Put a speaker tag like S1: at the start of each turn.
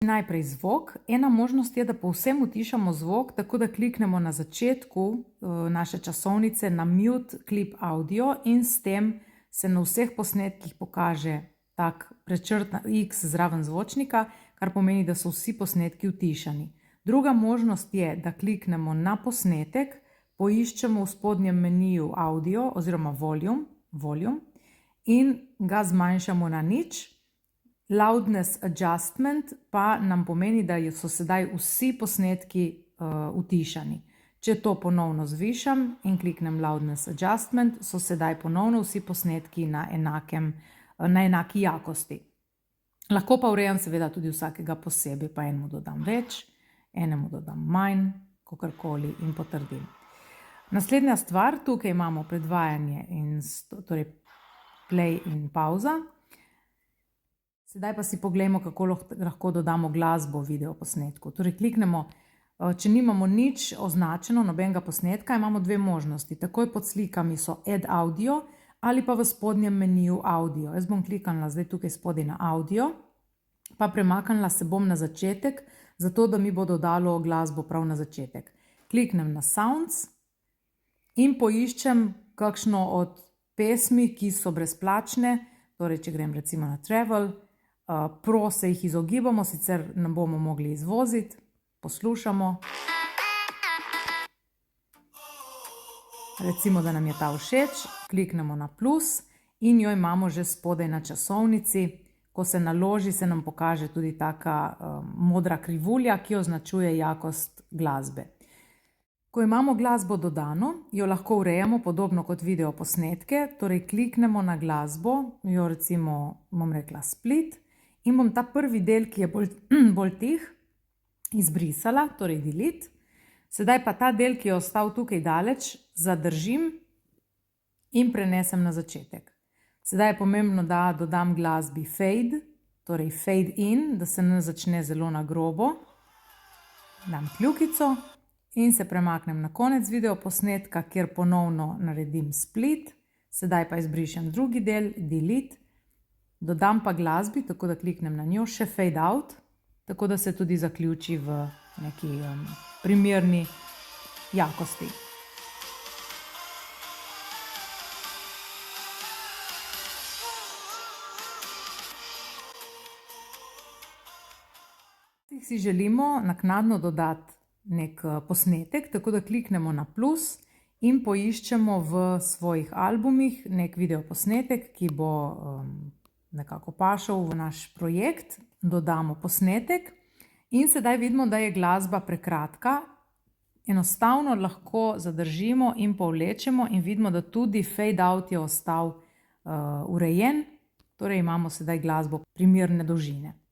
S1: Najprej zvok. Ena možnost je, da povsem utišamo zvok, tako da kliknemo na začetku naše časovnice na Mute Clip Audio in s tem se na vseh posnetkih pokaže tak prečrtna X zraven zvočnika, kar pomeni, da so vsi posnetki utišani. Druga možnost je, da kliknemo na posnetek, poiščemo v spodnjem meniju audio oziroma volume in ga zmanjšamo na nič. Loudness adjustment pa nam pomeni, da so sedaj vsi posnetki utišani. Če to ponovno zvišam in kliknem Loudness adjustment, so sedaj ponovno vsi posnetki na enaki jakosti. Lahko pa urejam seveda tudi vsakega posebej, pa enemu dodam več, enemu dodam manj, kakorkoli in potrdim. Naslednja stvar, tukaj imamo predvajanje in torej play in pauza. Sedaj pa si poglejmo, kako lahko dodamo glasbo v videoposnetku. Torej kliknemo, če nimamo nič označeno, nobenega posnetka, imamo dve možnosti. Takoj pod slikami so Add Audio ali pa v spodnjem meniju Audio. Jaz bom kliknila zdaj tukaj spodaj na Audio, pa premaknila se bom na začetek, zato da mi bo dodalo glasbo prav na začetek. Kliknem na Sounds in poiščem kakšno od pesmi, ki so brezplačne, torej če grem recimo na Travel, Pro se jih izogibamo, sicer ne bomo mogli izvoziti, poslušamo. Recimo, da nam je ta všeč, kliknemo na plus in jo imamo že spodaj na časovnici. Ko se naloži, se nam pokaže tudi taka modra krivulja, ki označuje jakost glasbe. Ko imamo glasbo dodano, jo lahko urejamo podobno kot videoposnetke, torej kliknemo na glasbo, jo recimo, bom rekla split, in bom ta prvi del, ki je bolj tih, izbrisala, torej delete. Sedaj pa ta del, ki je ostal tukaj daleč, zadržim in prenesem na začetek. Sedaj je pomembno, da dodam glasbi fade, torej fade in, da se ne začne zelo na grobo. Dam kljukico in se premaknem na konec videoposnetka, kjer ponovno naredim split. Sedaj pa izbrišem drugi del, delete. Dodam pa glasbi, tako da kliknem na njo, še fade out, tako da se tudi zaključi v neki primerni jakosti. Si želimo naknadno dodati nek posnetek, tako da kliknemo na plus in poiščemo v svojih albumih nek videoposnetek, ki bo nekako pašel v naš projekt, dodamo posnetek in sedaj vidimo, da je glasba prekratka. Enostavno lahko zadržimo in povlečemo in vidimo, da tudi fade out je ostal urejen, torej imamo sedaj glasbo primerne dolžine.